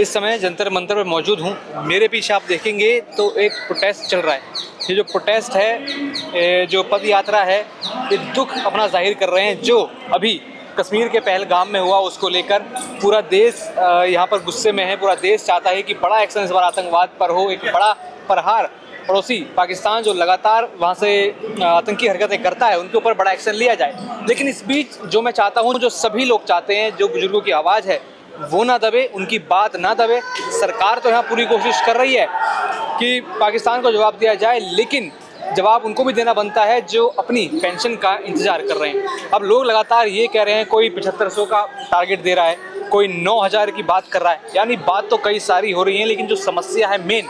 इस समय जंतर मंतर पर मौजूद हूँ। मेरे पीछे आप देखेंगे तो एक प्रोटेस्ट चल रहा है। ये जो प्रोटेस्ट है, जो पद यात्रा है, ये दुख अपना जाहिर कर रहे हैं जो अभी कश्मीर के पहलगाम में हुआ उसको लेकर पूरा देश यहाँ पर गुस्से में है। पूरा देश चाहता है कि बड़ा एक्शन इस बार आतंकवाद पर हो, एक बड़ा प्रहार पड़ोसी पाकिस्तान जो लगातार वहाँ से आतंकी हरकतें करता है उनके ऊपर बड़ा एक्शन लिया जाए। लेकिन इस बीच जो मैं चाहता हूँ, जो सभी लोग चाहते हैं, जो बुजुर्गों की आवाज़ है वो ना दबे, उनकी बात ना दबे। सरकार तो यहाँ पूरी कोशिश कर रही है कि पाकिस्तान को जवाब दिया जाए, लेकिन जवाब उनको भी देना बनता है जो अपनी पेंशन का इंतजार कर रहे हैं। अब लोग लगातार ये कह रहे हैं, कोई 7500 का टारगेट दे रहा है, कोई 9000 की बात कर रहा है। यानी बात तो कई सारी हो रही है, लेकिन जो समस्या है मेन,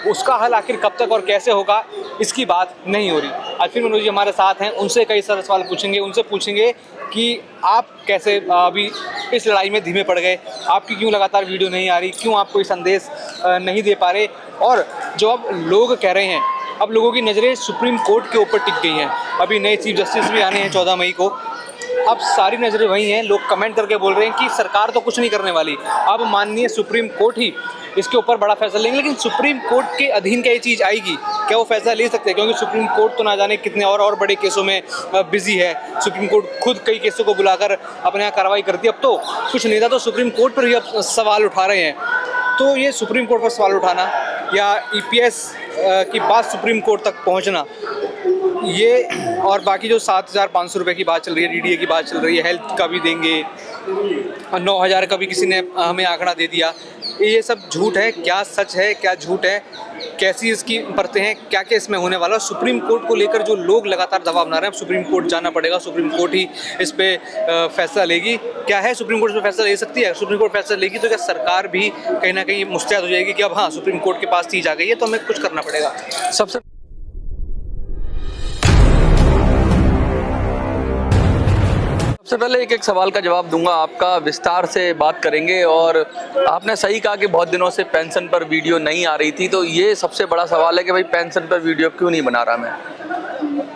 उसका हल आखिर कब तक और कैसे होगा, इसकी बात नहीं हो रही। आज फिर मनोज जी हमारे साथ हैं, उनसे कई सारे सवाल पूछेंगे। उनसे पूछेंगे कि आप कैसे अभी इस लड़ाई में धीमे पड़ गए, आपकी क्यों लगातार वीडियो नहीं आ रही, क्यों आप कोई संदेश नहीं दे पा रहे। और जो अब लोग कह रहे हैं, अब लोगों की नज़रें सुप्रीम कोर्ट के ऊपर टिक गई हैं। अभी नए चीफ जस्टिस भी आने हैं 14 मई को। अब सारी नज़रें वही हैं। लोग कमेंट करके बोल रहे हैं कि सरकार तो कुछ नहीं करने वाली, अब माननीय सुप्रीम कोर्ट ही इसके ऊपर बड़ा फैसला लेंगे। लेकिन सुप्रीम कोर्ट के अधीन क्या ये चीज़ आएगी, क्या वो फैसला ले सकते हैं? क्योंकि सुप्रीम कोर्ट तो ना जाने कितने और बड़े केसों में बिजी है। सुप्रीम कोर्ट खुद कई केसों को बुलाकर अपने यहाँ कार्रवाई करती है। अब तो कुछ नेता तो सुप्रीम कोर्ट पर ही अब सवाल उठा रहे हैं। तो ये सुप्रीम कोर्ट पर सवाल उठाना या EPS की बात सुप्रीम कोर्ट तक पहुँचना, ये और बाकी जो 7500 रुपये की बात चल रही है, DDA की बात चल रही है, हेल्थ का भी देंगे, 9000 का भी किसी ने हमें आंकड़ा दे दिया, ये सब झूठ है। क्या सच है, क्या झूठ है, कैसी इसकी परतें हैं, क्या क्या इसमें होने वाला है? सुप्रीम कोर्ट को लेकर जो लोग लगातार दबाव बना रहे हैं, अब सुप्रीम कोर्ट जाना पड़ेगा, सुप्रीम कोर्ट ही इस पर फैसला लेगी। क्या है सुप्रीम कोर्ट इस पर फैसला ले सकती है? सुप्रीम कोर्ट फैसला लेगी तो क्या सरकार भी कहीं ना कहीं मुस्तैद हो जाएगी कि अब हाँ सुप्रीम कोर्ट के पास चीज़ आ गई है तो हमें कुछ करना पड़ेगा? सबसे पहले एक सवाल का जवाब दूंगा, आपका विस्तार से बात करेंगे। और आपने सही कहा कि बहुत दिनों से पेंशन पर वीडियो नहीं आ रही थी, तो ये सबसे बड़ा सवाल है कि भाई पेंशन पर वीडियो क्यों नहीं बना रहा मैं।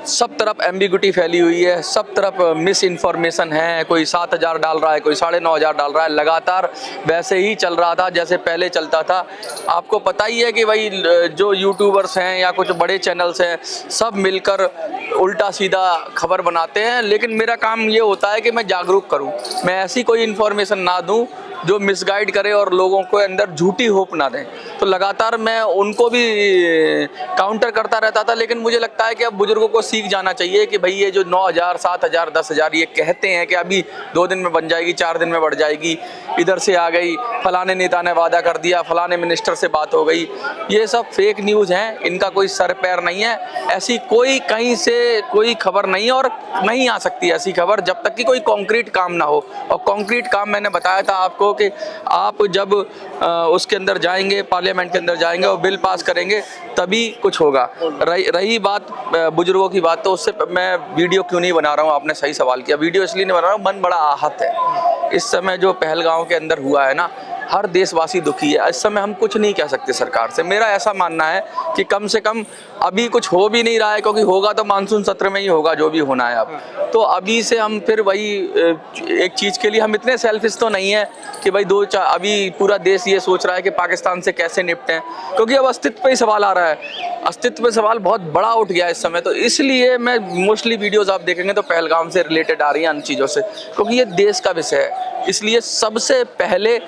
सब तरफ एम्बिग्युइटी फैली हुई है, सब तरफ मिस इन्फॉर्मेशन है। कोई 7000 डाल रहा है, कोई 9500 डाल रहा है। लगातार वैसे ही चल रहा था जैसे पहले चलता था। आपको पता ही है कि भाई जो यूट्यूबर्स हैं या कुछ बड़े चैनल्स हैं, सब मिलकर उल्टा सीधा खबर बनाते हैं। लेकिन मेरा काम ये होता है कि मैं जागरूक करूं, मैं ऐसी कोई इन्फॉर्मेशन ना दूं जो मिसगाइड करे और लोगों को अंदर झूठी होप ना दें। तो लगातार मैं उनको भी काउंटर करता रहता था। लेकिन मुझे लगता है कि अब बुजुर्गों को सीख जाना चाहिए कि भाई ये जो 9000, 7000, 10000 ये कहते हैं कि अभी 2 दिन में बन जाएगी, 4 दिन में बढ़ जाएगी, इधर से आ गई, फलाने नेता ने वादा कर दिया, फलाने मिनिस्टर से बात हो गई, ये सब फेक न्यूज़ हैं। इनका कोई सर पैर नहीं है। ऐसी कोई कहीं से कोई खबर नहीं है और नहीं आ सकती ऐसी खबर जब तक कि कोई कॉन्क्रीट काम ना हो। और कॉन्क्रीट काम मैंने बताया था आपको कि आप जब उसके अंदर जाएंगे, पार्लियामेंट के अंदर जाएंगे और बिल पास करेंगे तभी कुछ होगा। रही बात बुजुर्गों की बात, तो उससे मैं वीडियो क्यों नहीं बना रहा हूँ, आपने सही सवाल किया। वीडियो इसलिए नहीं बना रहा हूँ, मन बड़ा आहत है। इस समय जो पहलगाम के अंदर हुआ है ना, हर देशवासी दुखी है। इस समय हम कुछ नहीं कह सकते सरकार से। मेरा ऐसा मानना है कि कम से कम अभी कुछ हो भी नहीं रहा है, क्योंकि होगा तो मानसून सत्र में ही होगा जो भी होना है अब। तो अभी से हम फिर वही एक चीज़ के लिए हम इतने सेल्फिश तो नहीं है कि भाई अभी पूरा देश ये सोच रहा है कि पाकिस्तान से कैसे निपटें, क्योंकि अब अस्तित्व पे ही सवाल आ रहा है। अस्तित्व पे सवाल बहुत बड़ा उठ गया है इस समय। तो इसलिए मैं मोस्टली वीडियोज़ आप देखेंगे तो पहलगाम से रिलेटेड आ रही हैं, अन्य चीज़ों से, क्योंकि ये देश का विषय है। इसलिए सबसे पहले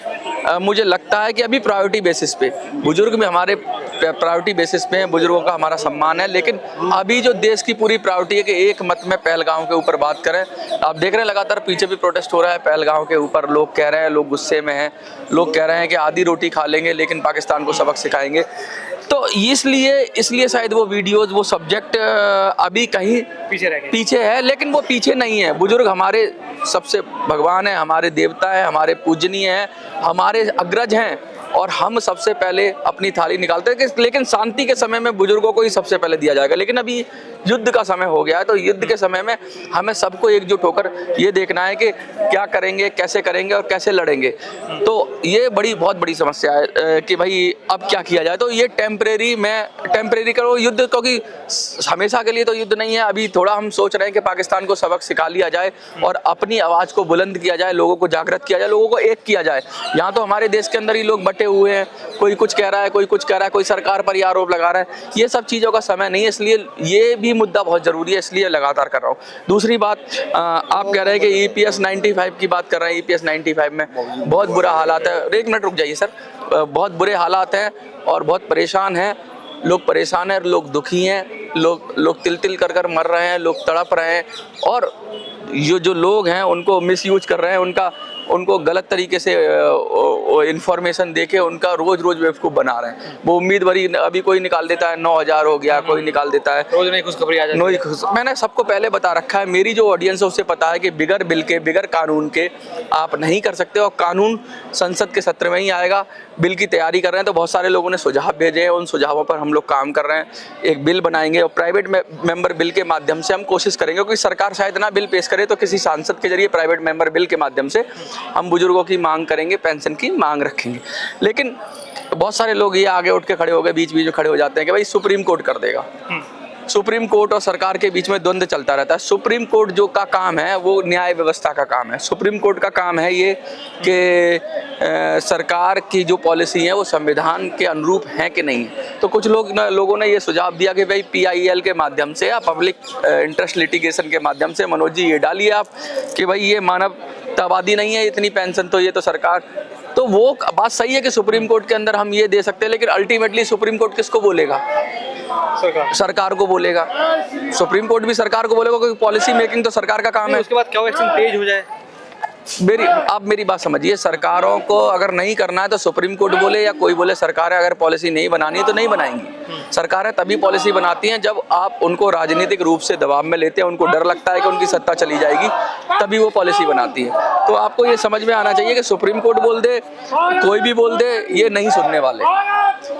मुझे लगता है कि अभी प्रायोरिटी बेसिस पे बुजुर्ग में हमारे प्रायोरिटी बेसिस पे हैं, बुजुर्गों का हमारा सम्मान है। लेकिन अभी जो देश की पूरी प्रायोरिटी है कि एक मत में पहलगाम के ऊपर बात करें। आप देख रहे हैं लगातार पीछे भी प्रोटेस्ट हो रहा है पहलगाम के ऊपर। लोग कह रहे हैं, लोग गुस्से में हैं, लोग कह रहे हैं कि आधी रोटी खा लेंगे लेकिन पाकिस्तान को सबक सिखाएंगे। तो इसलिए शायद वो वीडियोज़, वो सब्जेक्ट अभी कहीं पीछे है। लेकिन वो पीछे नहीं है। बुजुर्ग हमारे सबसे भगवान है, हमारे देवता है, हमारे पूजनीय हैं, हमारे अग्रज हैं। और हम सबसे पहले अपनी थाली निकालते हैं कि लेकिन शांति के समय में बुजुर्गों को ही सबसे पहले दिया जाएगा। लेकिन अभी युद्ध का समय हो गया है, तो युद्ध के समय में हमें सबको एकजुट होकर ये देखना है कि क्या करेंगे, कैसे करेंगे और कैसे लड़ेंगे। तो ये बहुत बड़ी समस्या है कि भाई अब क्या किया जाए। तो ये टेम्परेरी करो युद्ध, क्योंकि हमेशा के लिए तो युद्ध नहीं है। अभी थोड़ा हम सोच रहे हैं कि पाकिस्तान को सबक सिखा लिया जाए और अपनी आवाज़ को बुलंद किया जाए, लोगों को जागृत किया जाए, लोगों को एक किया जाए। यहाँ तो हमारे देश के अंदर ही लोग बटे हुए हैं, कोई कुछ कह रहा है, कोई कुछ कह रहा है, कोई सरकार पर ही आरोप लगा रहा है। ये सब चीज़ों का समय नहीं है, इसलिए ये भी मुद्दा बहुत ज़रूरी है, इसलिए लगातार कर रहा हूँ। दूसरी बात, आप कह रहे हैं कि EPS 95 की बात कर रहे हैं। EPS 95 में बहुत बुरा हालात है। एक मिनट रुक जाइए सर। बहुत बुरे हालात हैं और बहुत परेशान हैं लोग, परेशान हैं, लोग दुखी हैं, लोग तिल तिल कर कर मर रहे हैं, लोग तड़प रहे हैं, और जो लोग हैं उनको मिसयूज कर रहे हैं, उनको गलत तरीके से इन्फॉर्मेशन देके उनका रोज बेवकूफ़ बना रहे हैं। वो उम्मीद भरी अभी कोई निकाल देता है 9,000 हो गया, कोई निकाल देता है रोज नई खुशखबरी आ जाती है। मैंने सबको पहले बता रखा है, मेरी जो ऑडियंस है उसे पता है कि बिगर बिल के, बिगर कानून के आप नहीं कर सकते, और कानून संसद के सत्र में ही आएगा। बिल की तैयारी कर रहे हैं, तो बहुत सारे लोगों ने सुझाव भेजे हैं, उन सुझावों पर हम लोग काम कर रहे हैं। एक बिल बनाएंगे और प्राइवेट मेंबर बिल के माध्यम से हम कोशिश करेंगे, क्योंकि सरकार शायद ना बिल पेश करे तो किसी सांसद के जरिए प्राइवेट मेंबर बिल के माध्यम से हम बुजुर्गों की मांग करेंगे, पेंशन की मांग रखेंगे। लेकिन बहुत सारे लोग ये आगे उठ के खड़े हो गए, बीच में खड़े हो जाते हैं कि भाई सुप्रीम कोर्ट कर देगा। सुप्रीम कोर्ट और सरकार के बीच में द्वंद्व चलता रहता है। सुप्रीम कोर्ट जो का काम है वो न्याय व्यवस्था का काम है। सुप्रीम कोर्ट का काम है ये कि सरकार की जो पॉलिसी है वो संविधान के अनुरूप है कि नहीं है। तो कुछ लोगों ने ये सुझाव दिया कि भाई PIL के माध्यम से या पब्लिक इंटरेस्ट लिटिगेशन के माध्यम से, मनोज जी ये डालिए आप कि भाई ये मानवतावादी नहीं है इतनी पेंशन, तो ये तो सरकार, तो वो बात सही है कि सुप्रीम कोर्ट के अंदर हम ये दे सकते हैं, लेकिन अल्टीमेटली सुप्रीम कोर्ट किसको बोलेगा? सरकार को बोलेगा। सुप्रीम कोर्ट भी सरकार को बोलेगा, क्योंकि पॉलिसी मेकिंग तो सरकार का काम है। उसके बाद क्या एक्शन तेज हो जाए? आप मेरी बात समझिए, सरकारों को अगर नहीं करना है तो सुप्रीम कोर्ट बोले या कोई बोले, सरकारें अगर पॉलिसी नहीं बनानी है तो नहीं बनाएंगी। सरकारें तभी पॉलिसी बनाती हैं जब आप उनको राजनीतिक रूप से दबाव में लेते हैं, उनको डर लगता है कि उनकी सत्ता चली जाएगी, तभी वो पॉलिसी बनाती है। तो आपको ये समझ में आना चाहिए कि सुप्रीम कोर्ट बोल दे, कोई भी बोल दे, ये नहीं सुनने वाले।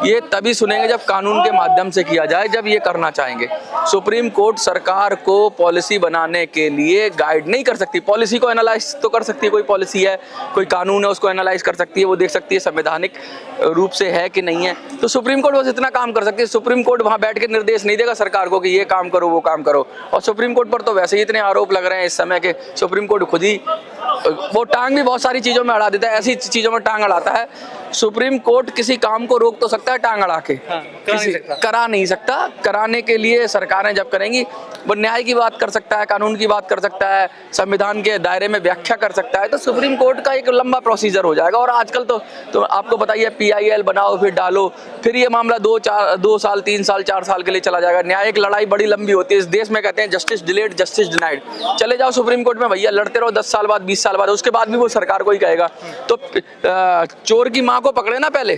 ये तभी सुनेंगे जब कानून के माध्यम से किया जाए, जब ये करना चाहेंगे। सुप्रीम कोर्ट सरकार को पॉलिसी बनाने के लिए गाइड नहीं कर सकती। पॉलिसी को एनालाइज तो कर सकती है, कोई पॉलिसी है, कोई कानून है, उसको एनालाइज कर सकती है, वो देख सकती है संवैधानिक रूप से है कि नहीं है। तो सुप्रीम कोर्ट बस इतना काम कर सकती है। सुप्रीम कोर्ट वहां बैठ के निर्देश नहीं देगा सरकार को कि ये काम करो, वो काम करो। और सुप्रीम कोर्ट पर तो वैसे ही इतने आरोप लग रहे हैं इस समय के सुप्रीम कोर्ट खुद ही वो टांग भी बहुत सारी चीजों में अड़ा देता है। ऐसी चीजों में टांग अड़ाता है। सुप्रीम कोर्ट किसी काम को रोक तो सकता है टांग अड़ा के, करा नहीं सकता। कराने के लिए सरकारें जब करेंगी, वो न्याय की बात कर सकता है, कानून की बात कर सकता है, संविधान के दायरे में व्याख्या कर सकता है। तो सुप्रीम कोर्ट का एक लंबा प्रोसीजर हो जाएगा। और आजकल तो आपको बताइए, PIL बनाओ, फिर डालो, फिर ये मामला 2 साल 3 साल 4 साल के लिए चला जाएगा। न्यायिक लड़ाई बड़ी लंबी होती है इस देश में। कहते हैं जस्टिस डिलेड जस्टिस डिनाइड। चले जाओ सुप्रीम कोर्ट में भैया, लड़ते रहो 10 साल बाद 20 साल बाद, उसके बाद भी वो सरकार को ही कहेगा। तो चोर की माँ को पकड़े ना पहले,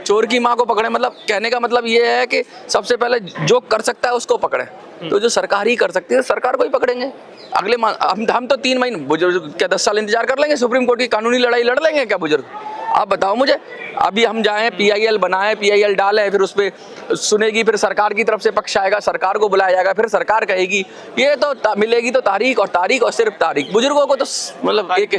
चोर की माँ को पकड़े, मतलब कहने का मतलब ये है कि सबसे पहले जो कर सकता है उसको पकड़े। तो जो सरकार ही कर सकती है सरकार को ही पकड़ेंगे। अगले हम तो 3 महीने, बुजुर्ग क्या 10 साल इंतजार कर लेंगे? सुप्रीम कोर्ट की कानूनी लड़ाई लड़ लेंगे क्या बुजुर्ग? आप बताओ मुझे। अभी हम जाएं, PIL बनाए, PIL डालें, फिर उस पर सुनेगी, फिर सरकार की तरफ से पक्ष आएगा, सरकार को बुलाया जाएगा, फिर सरकार कहेगी ये तो मिलेगी तो तारीख और सिर्फ तारीख। बुजुर्गों को तो मतलब एक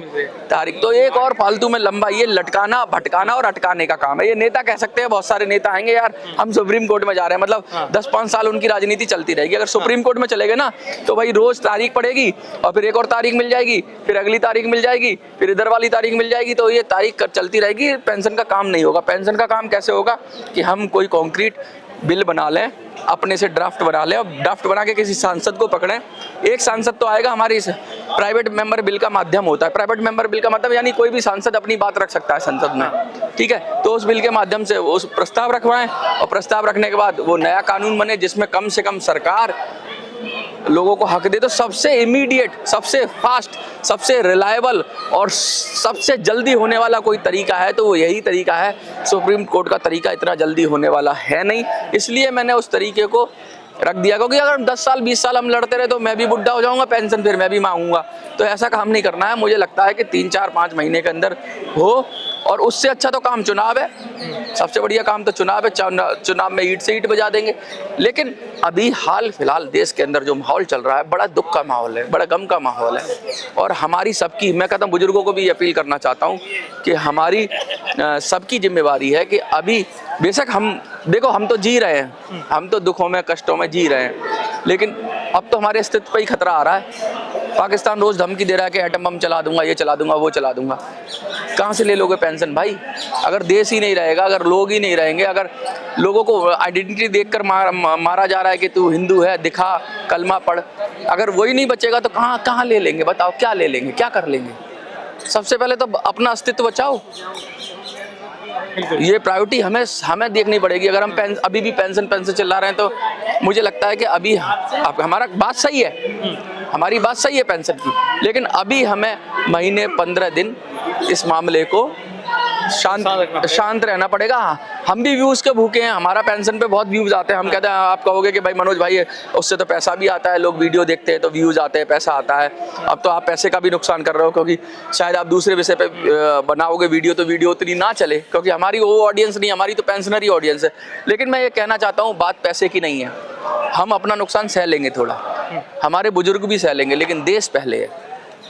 तारीख, तो एक और फालतू में लंबा ये लटकाना, भटकाना और अटकाने का काम है। ये नेता कह सकते हैं, बहुत सारे नेता आएंगे यार हम सुप्रीम कोर्ट में जा रहे हैं, मतलब 10-5 साल उनकी राजनीति चलती रहेगी। अगर सुप्रीम कोर्ट में चले गए ना तो भाई रोज तारीख पड़ेगी, और फिर एक और तारीख मिल जाएगी, फिर अगली तारीख मिल जाएगी, फिर इधर वाली तारीख मिल जाएगी। तो ये तारीख चलती रहेगी। पेंशन का काम नहीं होगा। पेंशन का काम कैसे होगा कि हम कोई कॉन्क्रीट बिल बना लें, अपने से ड्राफ्ट बना लें, और ड्राफ्ट बना के किसी सांसद को पकड़ें। एक सांसद तो आएगा, हमारी इस प्राइवेट मेंबर बिल का माध्यम होता है। प्राइवेट मेंबर बिल का मतलब यानी कोई भी सांसद अपनी बात रख सकता है संसद में, ठीक है। तो उस बिल के माध्यम से उस प्रस्ताव रखवाएं, और प्रस्ताव रखने के बाद वो नया कानून बने जिसमें कम से कम सरकार लोगों को हक दे। तो सबसे इमीडिएट, सबसे फास्ट, सबसे रिलायबल और सबसे जल्दी होने वाला कोई तरीका है तो वो यही तरीका है। सुप्रीम कोर्ट का तरीका इतना जल्दी होने वाला है नहीं, इसलिए मैंने उस तरीके को रख दिया। क्योंकि अगर 10 साल 20 साल हम लड़ते रहे तो मैं भी बुढ़ा हो जाऊंगा, पेंशन फिर मैं भी मांगूंगा। तो ऐसा काम नहीं करना है। मुझे लगता है कि 3-4-5 महीने के अंदर हो, और उससे अच्छा तो काम चुनाव है। सबसे बढ़िया काम तो चुनाव है। चुनाव में ईंट से ईंट बजा देंगे। लेकिन अभी हाल फिलहाल देश के अंदर जो माहौल चल रहा है, बड़ा दुख का माहौल है, बड़ा गम का माहौल है। और हमारी सबकी, मैं कहता हूँ बुजुर्गों को भी अपील करना चाहता हूँ कि हमारी सबकी जिम्मेवारी है कि अभी बेशक हम देखो, हम तो जी रहे हैं, हम तो दुखों में कष्टों में जी रहे हैं, लेकिन अब तो हमारे अस्तित्व पर ही खतरा आ रहा है। पाकिस्तान रोज धमकी दे रहा है कि एटम बम चला दूंगा, ये चला दूंगा, वो चला दूंगा। कहाँ से ले लोगे पेंशन भाई? अगर देश ही नहीं रहेगा, अगर लोग ही नहीं रहेंगे, अगर लोगों को आइडेंटिटी देखकर मारा जा रहा है कि तू हिंदू है, दिखा, कलमा पढ़, अगर वही नहीं बचेगा तो कहाँ ले लेंगे? बताओ, क्या ले लेंगे, क्या कर लेंगे? सबसे पहले तो अपना अस्तित्व बचाओ। ये प्रायोरिटी हमें देखनी पड़ेगी। अगर हम अभी भी पेंशन चिल्ला रहे हैं तो मुझे लगता है कि अभी हमारा बात सही है, हमारी बात सही है पेंशन की, लेकिन अभी हमें महीने 15 दिन इस मामले को शांत रहना पड़ेगा। हम भी व्यूज के भूखे हैं, हमारा पेंशन पे बहुत व्यूज आते हैं। हम कहते हैं, आप कहोगे कि भाई मनोज भाई उससे तो पैसा भी आता है, लोग वीडियो देखते हैं तो व्यूज आते हैं, पैसा आता है। अब तो आप पैसे का भी नुकसान कर रहे हो, क्योंकि शायद आप दूसरे विषय पे बनाओगे वीडियो तो वीडियो उतनी ना चले, क्योंकि हमारी वो ऑडियंस नहीं, हमारी तो पेंशनरी ऑडियंस है। लेकिन मैं ये कहना चाहता हूँ, बात पैसे की नहीं है। हम अपना नुकसान सह लेंगे थोड़ा, हमारे बुजुर्ग भी सह लेंगे, लेकिन देश पहले है।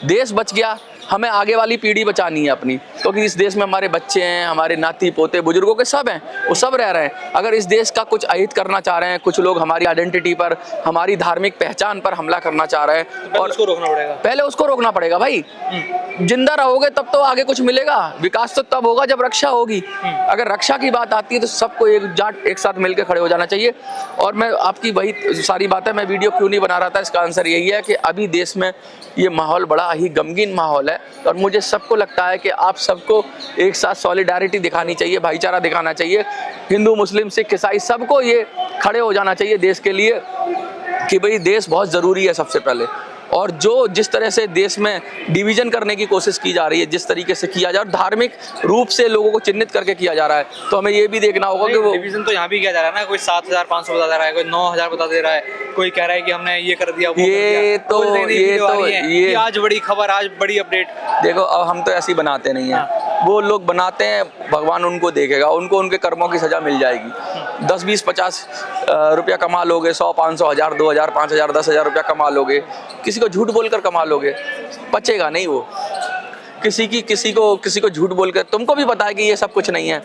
देश बच गया, हमें आगे वाली पीढ़ी बचानी है अपनी, क्योंकि इस देश में हमारे बच्चे हैं, हमारे नाती पोते बुजुर्गों के सब हैं, वो सब रह रहे हैं। अगर इस देश का कुछ अहित करना चाह रहे हैं कुछ लोग, हमारी आइडेंटिटी पर, हमारी धार्मिक पहचान पर हमला करना चाह रहे हैं, और उसको रोकना पड़ेगा। पहले उसको रोकना पड़ेगा भाई। जिंदा रहोगे तब तो आगे कुछ मिलेगा। विकास तो तब होगा जब रक्षा होगी। अगर रक्षा की बात आती है तो सबको एक साथ मिलकर खड़े हो जाना चाहिए। और मैं आपकी वही सारी बातें, मैं वीडियो क्यों नहीं बना रहा था, इसका आंसर यही है कि अभी देश में ये माहौल बड़ा ही गमगीन माहौल है, और मुझे सबको लगता है कि आप सबको एक साथ सॉलिडारिटी दिखानी चाहिए, भाईचारा दिखाना चाहिए। हिंदू, मुस्लिम, सिख, ईसाई सबको ये खड़े हो जाना चाहिए देश के लिए कि भाई देश बहुत ज़रूरी है सबसे पहले। और जिस तरह से देश में डिवीजन करने की कोशिश की जा रही है, जिस तरीके से किया जा रहा है, धार्मिक रूप से लोगों को चिन्हित करके किया जा रहा है, तो हमें ये भी देखना होगा कि वो डिवीजन तो यहाँ भी किया जा रहा है ना। कोई 7,500 बता दे रहा है, कोई 9,000 बता दे रहा है, कोई कह रहा है कि हमने ये कर दिया, वो ये कर दिया। ये आज बड़ी खबर, आज बड़ी अपडेट। देखो, अब हम तो ऐसे ही बनाते नहीं हैं, वो लोग बनाते हैं, भगवान उनको देखेगा, उनको उनके कर्मों की सजा मिल जाएगी। 10, 20, 50 रुपया कमा लोगे, 100, 500, 1000, 2000, 5000, 10,000 रुपया कमा लोगे, किसी को झूठ बोलकर कमा लोगे, बचेगा नहीं वो। किसी को झूठ बोलकर, तुमको भी पता है कि ये सब कुछ नहीं है।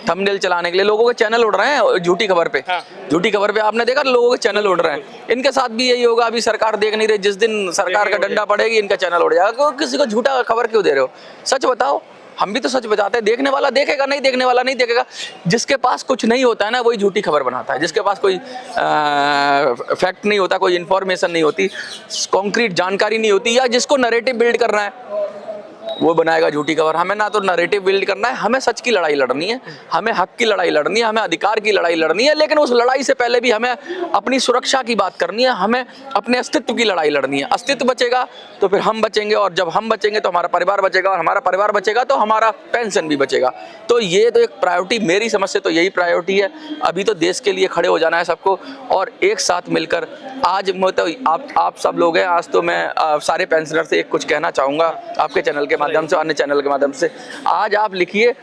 थंबनेल चलाने के लिए लोगों के चैनल उड़ रहे हैं झूठी खबर पे। झूठी खबर पे आपने देखा लोगों के चैनल उड़ रहे हैं। इनके साथ भी यही होगा। अभी सरकार देख नहीं रही, जिस दिन सरकार का डंडा पड़ेगी इनका चैनल उड़ जाएगा। किसी को झूठा खबर क्यों दे रहे हो? सच बताओ। हम भी तो सच बताते हैं। देखने वाला देखेगा, नहीं देखने वाला नहीं देखेगा। जिसके पास कुछ नहीं होता है ना, वही झूठी खबर बनाता है। जिसके पास कोई फैक्ट नहीं होता, कोई इन्फॉर्मेशन नहीं होती, कॉन्क्रीट जानकारी नहीं होती, या जिसको नैरेटिव बिल्ड करना है, वो बनाएगा झूठी खबर। हमें ना तो नैरेटिव बिल्ड करना है, हमें सच की लड़ाई लड़नी है, हमें हक की लड़ाई लड़नी है, हमें अधिकार की लड़ाई लड़नी है। लेकिन उस लड़ाई से पहले भी हमें अपनी सुरक्षा की बात करनी है, हमें अपने अस्तित्व की लड़ाई लड़नी है। अस्तित्व बचेगा तो फिर हम बचेंगे, और जब हम बचेंगे तो हमारा परिवार बचेगा, और हमारा परिवार बचेगा तो हमारा पेंशन भी बचेगा। तो ये तो एक प्रायोरिटी, मेरी समझ से तो यही प्रायोरिटी है। अभी तो देश के लिए खड़े हो जाना है सबको, और एक साथ मिलकर। आज मतलब आप सब लोग हैं, आज तो मैं सारे पेंशनर से एक कुछ कहना चाहूँगा आपके चैनल के माध्यम से, अन्य चैनल के माध्यम से। आज आप लिखिए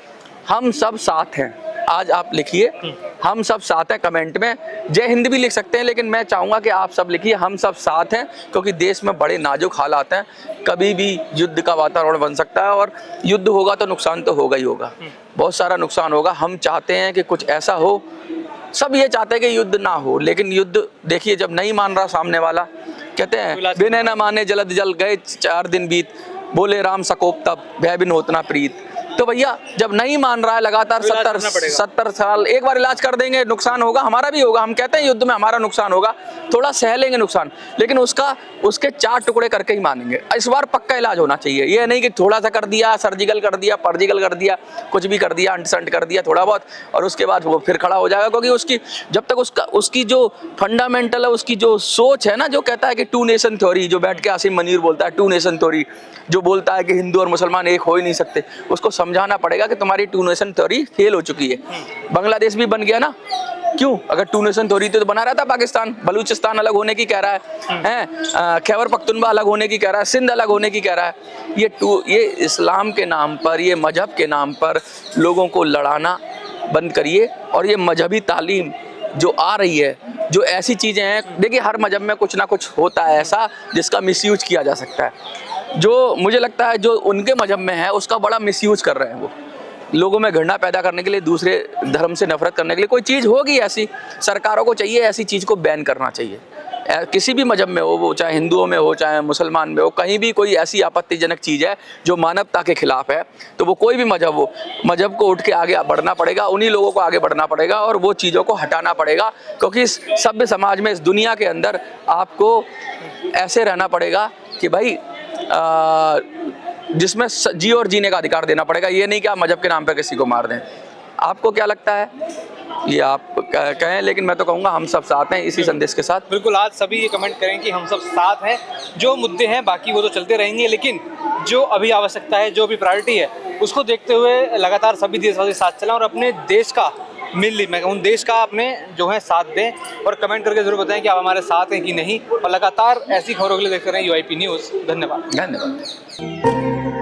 हम सब साथ हैं। आज आप लिखिए हम सब साथ हैं। कमेंट में जय हिंद भी लिख सकते हैं, लेकिन मैं चाहूँगा कि आप सब लिखिए हम सब साथ हैं, क्योंकि देश में बड़े नाजुक हालात हैं। कभी भी युद्ध का वातावरण बन सकता है, और युद्ध होगा तो नुकसान तो होगा ही होगा, बहुत सारा नुकसान होगा। हम चाहते हैं कि कुछ ऐसा हो, सब ये चाहते हैं कि युद्ध ना हो, लेकिन युद्ध देखिए जब नहीं मान रहा सामने वाला, कहते हैं बिन न माने जलद जल गए 4 दिन बीत, बोले राम सकोप तब भय बिन होत ना प्रीत। तो भैया जब नहीं मान रहा है लगातार 70 साल, एक बार इलाज कर देंगे, नुकसान होगा, हमारा भी होगा। हम कहते हैं युद्ध में हमारा नुकसान होगा, थोड़ा सह लेंगे नुकसान, लेकिन उसके 4 टुकड़े करके ही मानेंगे। इस बार पक्का इलाज होना चाहिए। ये नहीं कि थोड़ा सा कर दिया, सर्जिकल कर दिया, पर्जिकल कर दिया, कुछ भी कर दिया, अंटसंट कर दिया थोड़ा बहुत, और उसके बाद वो फिर खड़ा हो जाएगा। क्योंकि जब तक उसकी जो फंडामेंटल है, उसकी जो सोच है ना, जो कहता है कि 2 नेशन थ्योरी, जो बैठ के आसिम मनीर बोलता है 2 नेशन थ्योरी, जो बोलता है कि हिंदू और मुसलमान एक हो ही नहीं सकते, उसको समझाना पड़ेगा कि तुम्हारी 2 नेशन थ्योरी फेल हो चुकी है। बांग्लादेश भी बन गया ना, क्यों? अगर 2 नेशन थ्योरी तो बना रहा था पाकिस्तान। बलूचिस्तान अलग होने की कह रहा है, खैबर पख्तूनख्वा अलग होने की कह रहा है, सिंध अलग होने की कह रहा है। ये इस्लाम के नाम पर, ये मजहब के नाम पर लोगों को लड़ाना बंद करिए। और ये मजहबी तालीम जो आ रही है, जो ऐसी चीज़ें हैं, देखिए हर मजहब में कुछ ना कुछ होता है ऐसा जिसका मिसयूज किया जा सकता है। जो मुझे लगता है जो उनके मजहब में है उसका बड़ा मिसयूज कर रहे हैं वो, लोगों में घृणा पैदा करने के लिए, दूसरे धर्म से नफरत करने के लिए। कोई चीज़ होगी ऐसी, सरकारों को चाहिए ऐसी चीज़ को बैन करना चाहिए। किसी भी मजहब में हो, वो चाहे हिंदुओं में हो चाहे मुसलमान में हो, कहीं भी कोई ऐसी आपत्तिजनक चीज़ है जो मानवता के खिलाफ है, तो वो कोई भी मजहब हो, मजहब को उठ के आगे बढ़ना पड़ेगा, उन्हीं लोगों को आगे बढ़ना पड़ेगा और वो चीज़ों को हटाना पड़ेगा। क्योंकि इस सभ्य समाज में, इस दुनिया के अंदर आपको ऐसे रहना पड़ेगा कि भाई जिसमें जी और जीने का अधिकार देना पड़ेगा। ये नहीं कि आप मजहब के नाम पे किसी को मार दें। आपको क्या लगता है, ये आप कहें, लेकिन मैं तो कहूँगा हम सब साथ हैं इसी संदेश के साथ। बिल्कुल, आज सभी ये कमेंट करें कि हम सब साथ हैं। जो मुद्दे हैं बाकी वो तो चलते रहेंगे, लेकिन जो अभी आवश्यकता है, जो अभी प्रायोरिटी है, उसको देखते हुए लगातार सभी देशवासी साथ चलें और अपने देश का मैं कहूँ देश का अपने जो है साथ दें। और कमेंट करके जरूर बताएं कि आप हमारे साथ हैं कि नहीं। और लगातार ऐसी खबरों के लिए देखते रहें UIP न्यूज़। धन्यवाद। धन्यवाद।